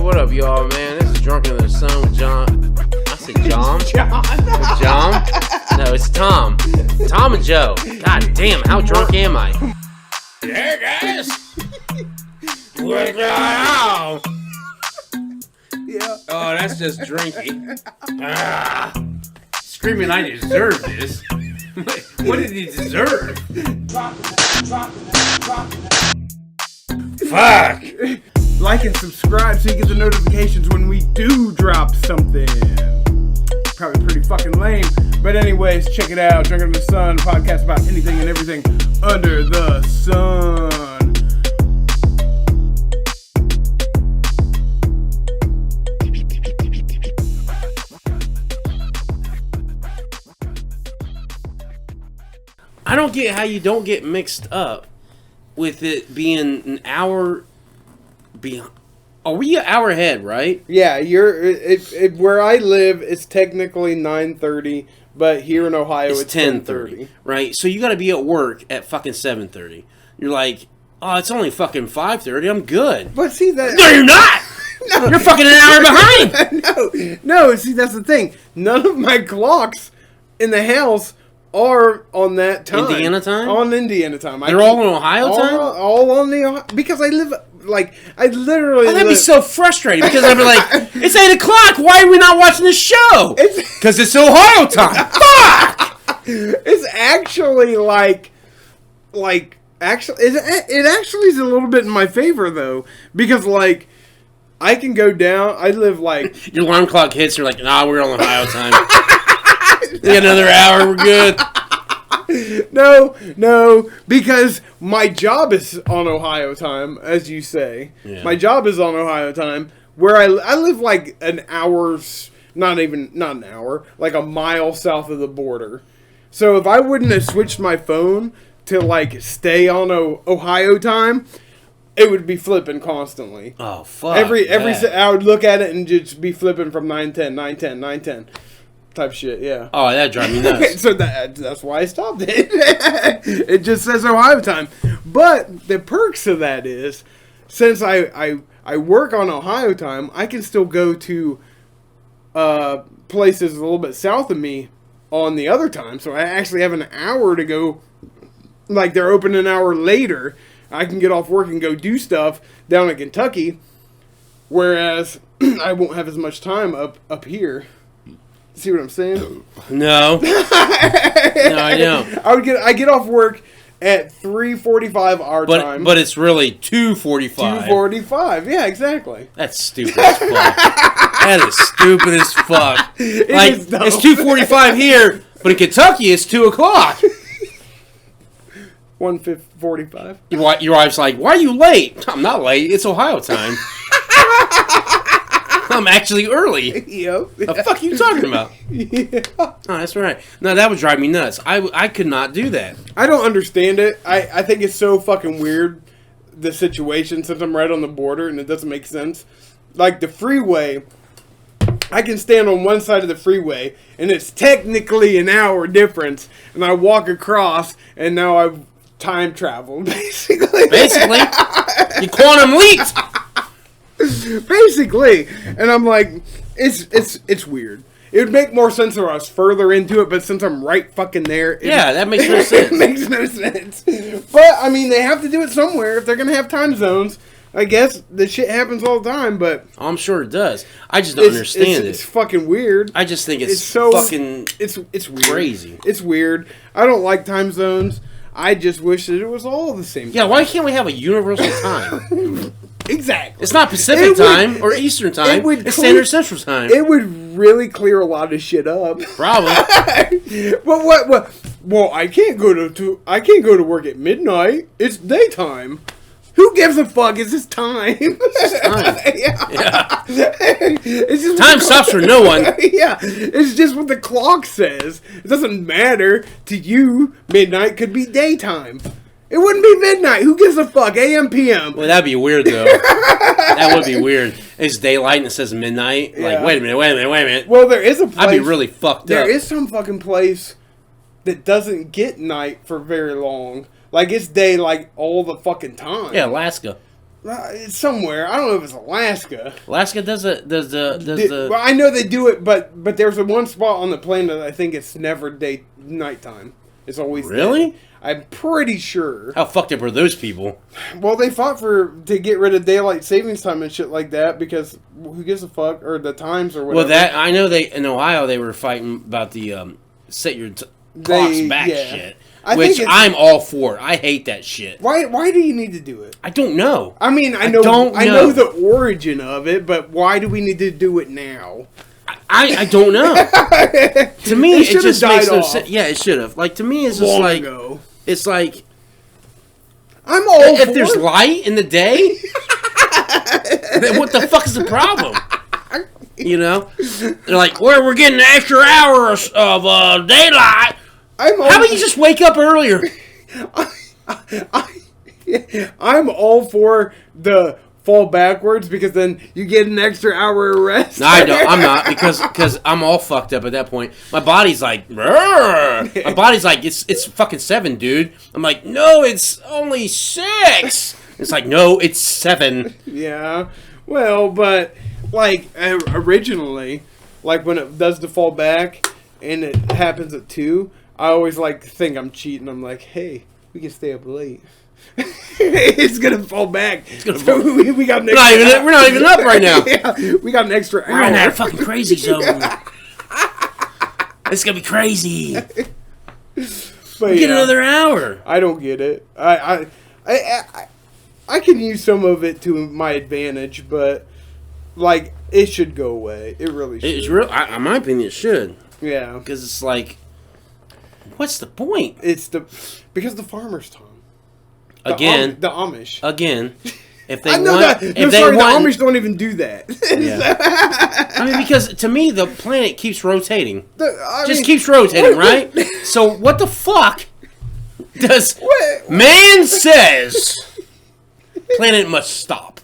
what up, y'all, man? This is Drunken in the Sun with John. I said John? With John? No, it's Tom. Tom and Joe. God damn, how drunk am I? Hey, guys! What's going on? Yeah. Oh, that's just drinking. Screaming, I deserve this. What did he deserve? Fuck! Like and subscribe so you get the notifications when we do drop something. Probably pretty fucking lame. But anyways, check it out. Drunken in the Sun, podcast about anything and everything under the sun. I don't get how you don't get mixed up with it being an hour behind. Are we an hour ahead, right? Yeah, where I live, it's technically 9:30, but here in Ohio, it's 10:30. Right? So you got to be at work at fucking 7:30. You're like, oh, it's only fucking 5:30. I'm good. But see that? No, you're not. No. You're fucking an hour behind. No. See, that's the thing. None of my clocks in the house are on that time. Indiana time? On Indiana time. They're all on Ohio time? All on the Ohio... Because I live... Like, I literally... Oh, that'd be so frustrating because I'd be like, it's 8 o'clock. Why are we not watching the show? Because it's Ohio time. Fuck! It's actually actually... It actually is a little bit in my favor, though. Because, like, I can go down... I live, like... Your alarm clock hits, you're like, nah, we're on Ohio time. We got another hour, we're good. No, because my job is on Ohio time, as you say. Yeah. My job is on Ohio time, where I live like an hour's, not an hour, like a mile south of the border. So if I wouldn't have switched my phone to like stay on Ohio time, it would be flipping constantly. Oh, fuck. I would look at it and just be flipping from 9:10 type shit, yeah. Oh, that drives me nuts. So that's why I stopped it. It just says Ohio time. But the perks of that is, since I work on Ohio time, I can still go to places a little bit south of me on the other time. So I actually have an hour to go. Like, they're open an hour later. I can get off work and go do stuff down in Kentucky. Whereas I won't have as much time up here. See what I'm saying? No. No, I don't. I get off work at 3:45 our time. But it's really 2:45. 2:45. Yeah, exactly. That's stupid as fuck. That is stupid as fuck. It's 2:45 here, but in Kentucky it's 2 o'clock. 1:45. Your wife's like, why are you late? I'm not late. It's Ohio time. I'm actually early. Yep. The fuck are you talking about? Yeah. Oh, that's right. No, that would drive me nuts. I could not do that. I don't understand it. I think it's so fucking weird, the situation, since I'm right on the border and it doesn't make sense. Like, the freeway, I can stand on one side of the freeway and it's technically an hour difference, and I walk across and now I've time traveled, basically. Basically. You quantum leaped. Basically, and I'm like, it's weird. It would make more sense if I was further into it, but since I'm right fucking there, that makes no sense. It makes no sense. But I mean, they have to do it somewhere if they're gonna have time zones. I guess the shit happens all the time, but I'm sure it does. I just don't understand it. It's fucking weird. I just think it's so fucking it's weird. Crazy. It's weird. I don't like time zones. I just wish that it was all the same time. Yeah, why can't we have a universal time? Exactly. It's not Pacific time or Eastern time. It's Standard Central time. It would really clear a lot of shit up. Probably. But what? Well, I can't go to work at midnight. It's daytime. Who gives a fuck? It's just time. It's time. Yeah. It's just time stops for no one. Yeah. It's just what the clock says. It doesn't matter to you. Midnight could be daytime. It wouldn't be midnight. Who gives a fuck? AM, PM. Well, that'd be weird, though. That would be weird. It's daylight and it says midnight. Yeah. Like, wait a minute. Well, there is a place. I'd be really fucked up. There is some fucking place that doesn't get night for very long. Like, it's day, like, all the fucking time. Yeah, Alaska. It's somewhere. I don't know if it's Alaska. Alaska does the. Well, I know they do it, but there's one spot on the planet I think it's never nighttime. It's always really. day. I'm pretty sure. How fucked up are those people? Well, they fought to get rid of daylight savings time and shit like that because who gives a fuck, or the times or whatever. Well, that I know in Ohio they were fighting about the set your clocks back shit, which I'm all for. I hate that shit. Why do you need to do it? I don't know. I mean, I know the origin of it, but why do we need to do it now? I don't know. To me, it just makes no sense. Yeah, it should have. Like, to me, it's just long like ago. It's like I'm all if there's light in the day, then what the fuck is the problem? You know, they're like, we're getting an extra hour of daylight. How about you just wake up earlier? I'm all for the fall backwards because then you get an extra hour of rest. No, I don't. I'm not because I'm all fucked up at that point. My body's like, "Rrr." My body's like, it's fucking 7, dude. I'm like, no, it's only 6. It's like, no, it's 7. Yeah, well, but like originally, like when it does the fall back and it happens at 2, I always like think I'm cheating. I'm like, hey, we can stay up late. It's gonna fall back. We got an extra we're not even up right now. Yeah, we got an extra hour. We're in that fucking crazy zone. It's gonna be crazy. But get another hour. I don't get it. I can use some of it to my advantage, but like it should go away. It really should. It's real. In my opinion, it should. Yeah, because it's like, what's the point? Because the farmers, Tom. The Amish. Again, if they the Amish don't even do that. Yeah. I mean, because to me, the planet keeps rotating. Keeps rotating, right? So what the fuck does man says? Planet must stop,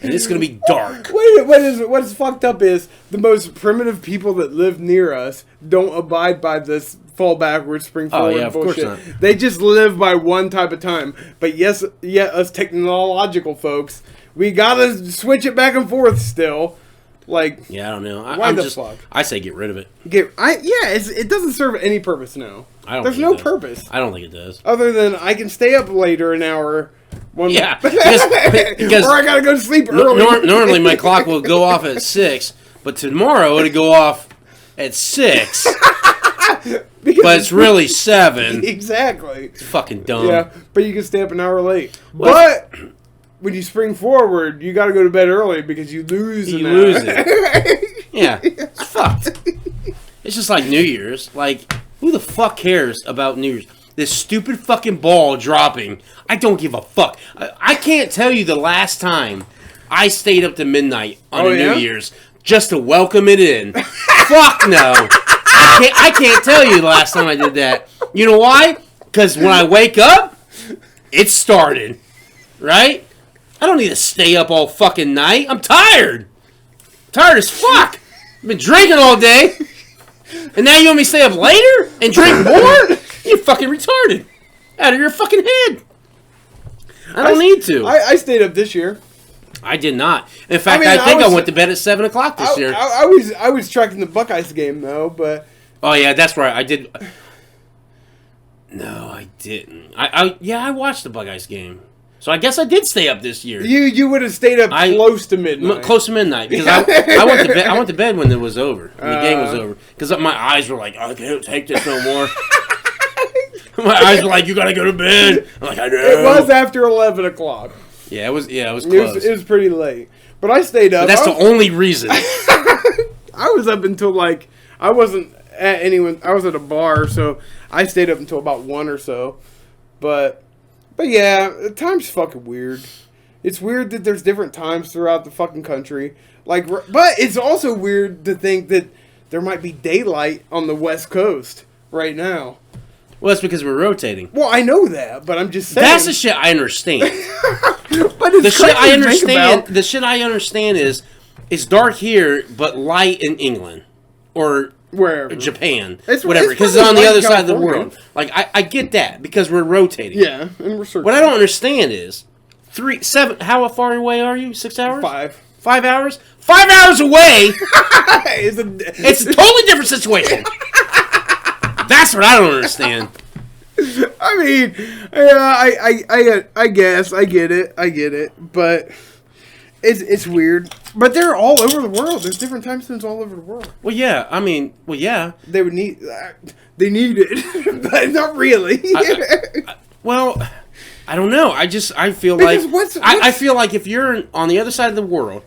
and it's gonna be dark. What is fucked up is the most primitive people that live near us don't abide by this fall backwards, spring forward bullshit. Course not. They just live by one type of time. But yes, us technological folks, we gotta switch it back and forth still. Like, yeah, I don't know. Why the fuck? I say get rid of it. It doesn't serve any purpose now. There's no purpose. I don't think it does. Other than I can stay up later an hour. Because or I gotta go to sleep early. Normally my clock will go off at 6, but tomorrow it'll go off at 6. But it's really 7. Exactly. It's fucking dumb. Yeah, but you can stay up an hour late. But when you spring forward, you got to go to bed early because you lose. You lose it. Yeah, it's fucked. It's just like New Year's. Like, who the fuck cares about New Year's? This stupid fucking ball dropping. I don't give a fuck. I can't tell you the last time I stayed up to midnight on New Year's just to welcome it in. Fuck no. I can't tell you the last time I did that. You know why? Because when I wake up, it started. Right? I don't need to stay up all fucking night. I'm tired. Tired as fuck. I've been drinking all day. And now you want me to stay up later and drink more? You're fucking retarded. Out of your fucking head. I don't need to. I stayed up this year. I did not. In fact, I think I went to bed at 7 o'clock this year. I was tracking the Buckeyes game, though, but... Oh, yeah, that's right. I did... No, I didn't. I watched the Buckeyes game. So I guess I did stay up this year. You would have stayed up close to midnight. Close to midnight. Because I went to bed. I went to bed when it was over. When the game was over. Because my eyes were like, I can't take this no more. My eyes were like, you gotta go to bed. I'm like, I know. It was after 11 o'clock. Yeah, it was close. It was pretty late. But I stayed up. But that's the only reason. I was up until I wasn't at anyone. I was at a bar, so I stayed up until about 1 or so. But yeah, time's fucking weird. It's weird that there's different times throughout the fucking country. But it's also weird to think that there might be daylight on the West Coast right now. Well, that's because we're rotating. Well, I know that, but I'm just saying. That's the shit I understand. But it's the shit I understand is it's dark here, but light in England or wherever, Japan, whatever, because it's on the other side of the world. Like I get that because we're rotating. Yeah, and we're circling. What I don't understand is 3, 7. How far away are you? 6 hours? 5. 5 hours? 5 hours away. It's a totally different situation. That's what I don't understand. I mean, yeah, I guess I get it, but it's weird. But they're all over the world. There's different time zones all over the world. Well, yeah. I mean, yeah. They would need. They need it, but not really. Well, I don't know. I feel because like I feel like if you're on the other side of the world,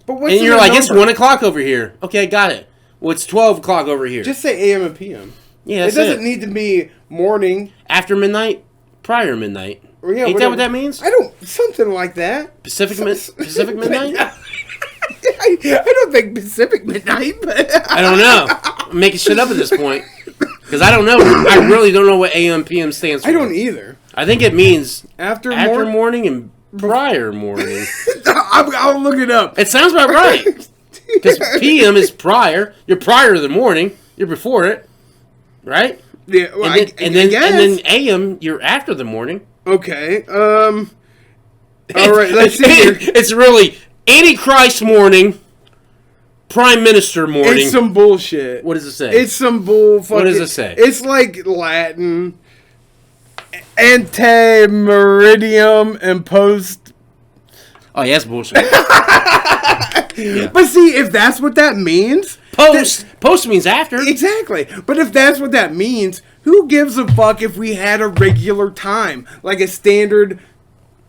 but what's and you're like, number? it's 1 o'clock over here. Okay, got it. Well, it's 12 o'clock over here. Just say AM and PM. Yeah, it doesn't need to be morning. After midnight, prior midnight. Or yeah, Ain't that what that means? I don't. Something like that. Pacific midnight. I don't think Pacific midnight, but I don't know. I'm making shit up at this point because I don't know. I really don't know what AM PM stands for. I don't either. I think it means after morning and prior morning. I'll look it up. It sounds about right because PM is prior. You're prior to the morning. You're before it, right? Yeah. Well, and then AM, you're after the morning. Okay. All right. Let's see here. It's really Antichrist morning, Prime Minister morning. It's some bullshit. What does it say? It's some bull. What does it say? It's like Latin, ante meridium and post. Oh, yeah, that's bullshit. Yeah. But see, if that's what that means, post means after. Exactly. But if that's what that means, who gives a fuck if we had a regular time, like a standard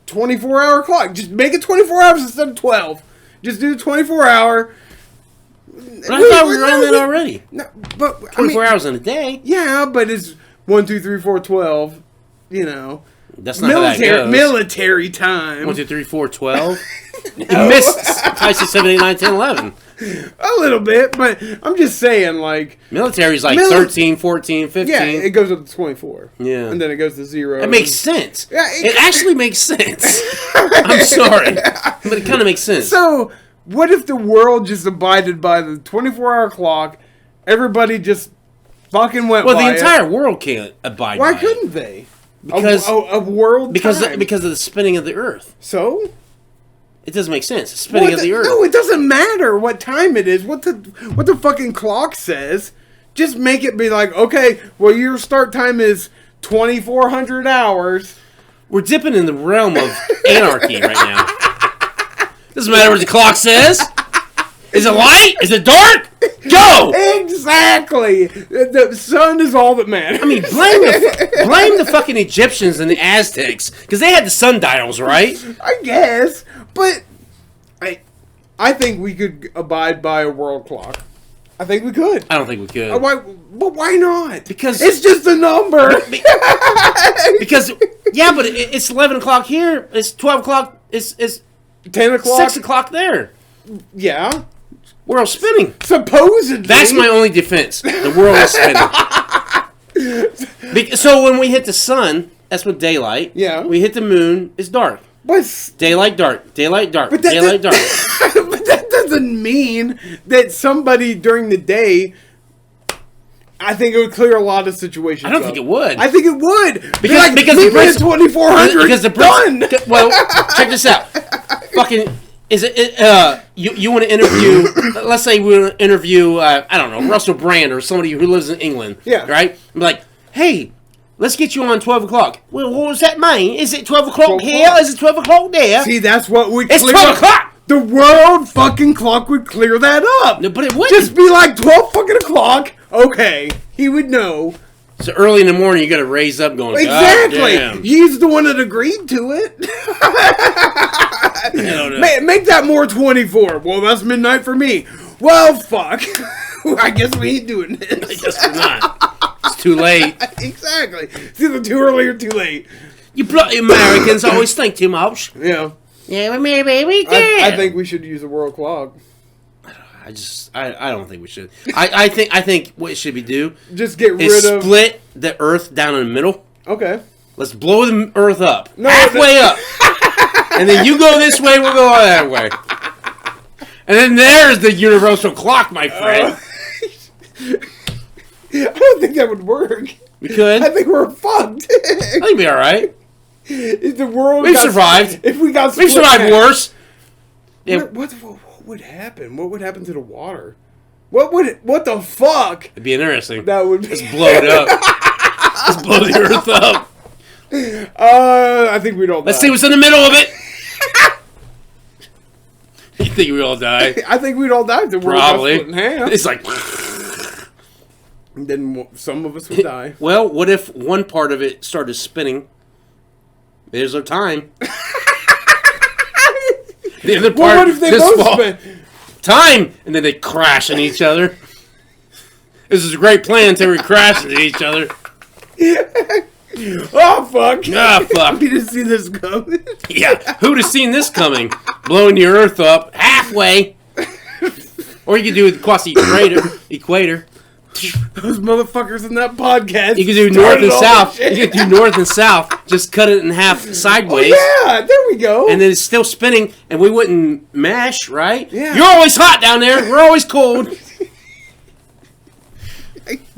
24-hour clock? Just make it 24 hours instead of 12. Just do the 24-hour. But I thought we were on that already. No, but 24 hours in a day. Yeah, but it's 1, 2, 3, 4, 12. You know, that's not how that goes. Military time. 1, 2, 3, 4, 12. You missed 5, 6, 7, 8, 9, 10, 11. A little bit, but I'm just saying, like... Military's like 13, 14, 15. Yeah, it goes up to 24. Yeah. And then it goes to 0. It makes sense. Yeah, it actually makes sense. I'm sorry. But it kind of makes sense. So, what if the world just abided by the 24-hour clock, everybody just fucking went by the entire world can't abide by it. Why couldn't they? Because... A world because time. Because of the spinning of the Earth. So? It doesn't make sense. The spinning of the Earth. No, it doesn't matter what time it is. What the fucking clock says. Just make it be like, okay, well, your start time is 2,400 hours. We're dipping in the realm of anarchy right now. Doesn't matter what the clock says. Is it light? Is it dark? Go! Exactly. The sun is all that matters. I mean, blame the fucking Egyptians and the Aztecs because they had the sundials, right? I guess, but I think we could abide by a world clock. I think we could. I don't think we could. Why not? Because it's just a number. Because yeah, but it's 11 o'clock here. It's 12 o'clock. It's 10 o'clock. 6 o'clock there. Yeah. World's spinning. Supposedly. That's my only defense. The world is spinning. So when we hit the sun, that's when daylight. Yeah. We hit the moon, it's dark. What's daylight, dark. Daylight, dark. Daylight, dark. But that doesn't mean that somebody during the day... I think it would clear a lot of situations. I don't think it would. I think it would. Because the Brits 2,400 because the Brits, well, check this out. Fucking... Is it you want to interview? Let's say we want to interview I don't know, Russell Brand or somebody who lives in England. Yeah. Right. I'm like, hey, let's get you on 12 o'clock. Well, what does that mean? Is it 12 o'clock here? Is it 12 o'clock there? See, that's what we. It's 12 o'clock. The world fucking clock would clear that up. No, but it wouldn't. Just be like 12 fucking o'clock. Okay, he would know. So early in the morning, you got to raise up, going. Exactly. He's the one that agreed to it. I don't know. Make that more 24. Well, that's midnight for me. Well, fuck. I guess we ain't doing this. I guess we're not. It's too late. Exactly. It's either too early or too late. You bloody Americans always think too much. Yeah. Yeah, maybe we can. I think we should use a world clock. I don't think we should. I think what should be do just get rid is of split the Earth down in the middle. Okay. Let's blow the Earth up halfway up, and then you go this way, we'll go that way, and then there's the universal clock, my friend. I don't think that would work. We could. I think we're fucked. I think we'll be all right. If the world We've survived. If we got We've survived worse. What would happen? What would happen to the water? What the fuck? It'd be interesting. That would be... Just blow it up. Just blow the earth up. I think we'd all die. Let's see what's in the middle of it. You think we all die? I think we'd all die if the world got split in half. It's like... And then some of us would die. Well, what if one part of it started spinning? There's our time. The other part what if they both spin? Time! And then they crash into each other. This is a great plan until we crash into each other. Oh, fuck. Ah, fuck. We didn't see this coming. Yeah, who'd have seen this coming? Blowing the earth up halfway. Or you could do it across the equator. Those motherfuckers in that podcast. You could do north and south. You could do north and south. Just cut it in half sideways. Oh, yeah, there we go. And then it's still spinning, and we wouldn't mash, right? Yeah. You're always hot down there. We're always cold.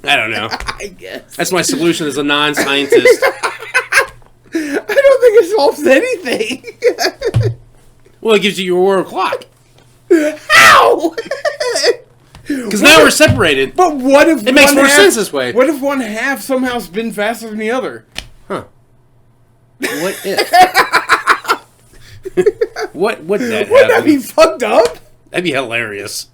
I don't know. I guess. That's my solution as a non-scientist. I don't think it solves anything. Well, it gives you your world clock. How? Because now we're separated. But what if it makes more sense this way? What if one half somehow spin faster than the other? Huh. What if? What would that happen? Wouldn't that be fucked up? That'd be hilarious.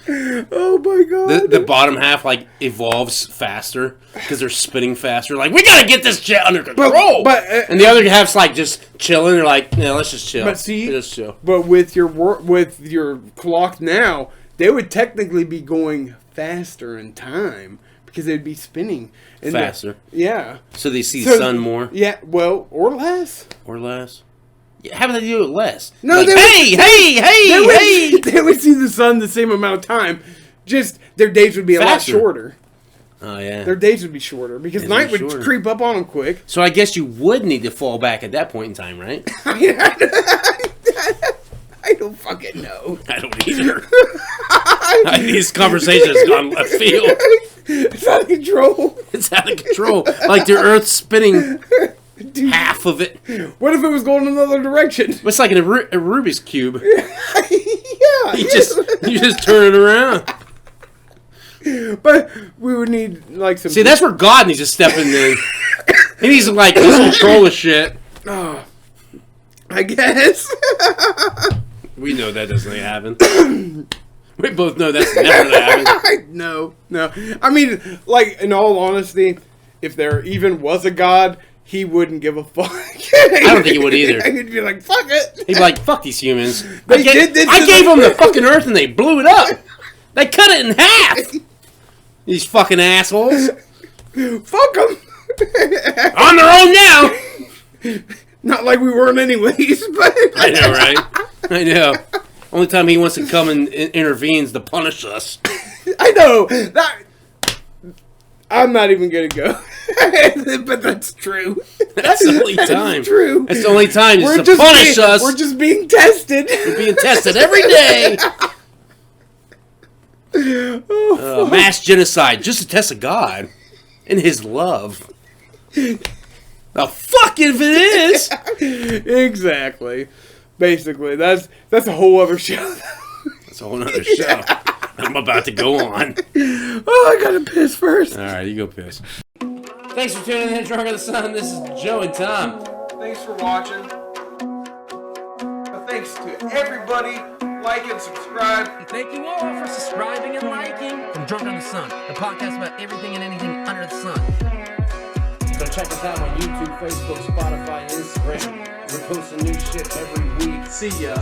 Oh my god. The bottom half like evolves faster because they're spinning faster. Like, we gotta get this jet under control. And the other half's like just chilling. They're like, yeah, let's just chill. But see, just chill. But with your clock now, they would technically be going faster in time because they'd be spinning Faster. Yeah. So they see the sun more. Yeah. Well, or less. Or less. Yeah, how about they do it less? No, like, hey! They would see the sun the same amount of time. Just their days would be a lot shorter. Oh yeah. Their days would be shorter because night would creep up on them quick. So I guess you would need to fall back at that point in time, right? I don't fucking know. I don't either. These conversations have gone left field. It's out of control. It's out of control. Like the Earth's spinning. Dude, half of it. What if it was going another direction? It's like a Rubik's cube. Yeah. You just turn it around. But we would need like some. See, that's where God needs to step in. Then he needs to like control the shit. Oh, I guess. We know that doesn't happen. We both know that's never gonna happen. No. I mean, like in all honesty, if there even was a God, he wouldn't give a fuck. I don't think he would either. He'd be like, fuck it. He'd be like, fuck these humans. I gave them the fucking Earth and they blew it up. They cut it in half. These fucking assholes. Fuck them. On their own now. Not like we weren't anyways, but... I know, right? I know. Only time he wants to come and intervene is to punish us. I know. I'm not even going to go. But that's true. That's the only time. That's true. That's the only time is to punish us. We're just being tested. We're being tested every day. Mass genocide, just a test of God and His love. The fuck if it is. Exactly. Basically, that's a whole other show. That's a whole other show. Yeah. I'm about to go on. Oh, I gotta piss first. All right, you go piss. Thanks for tuning in to Drunk on the Sun. This is Joe and Tom. Thanks for watching. Thanks to everybody. Like and subscribe. And thank you all for subscribing and liking. From Drunk on the Sun, a podcast about everything and anything under the sun. So check us out on YouTube, Facebook, Spotify, Instagram. We're posting new shit every week. See ya.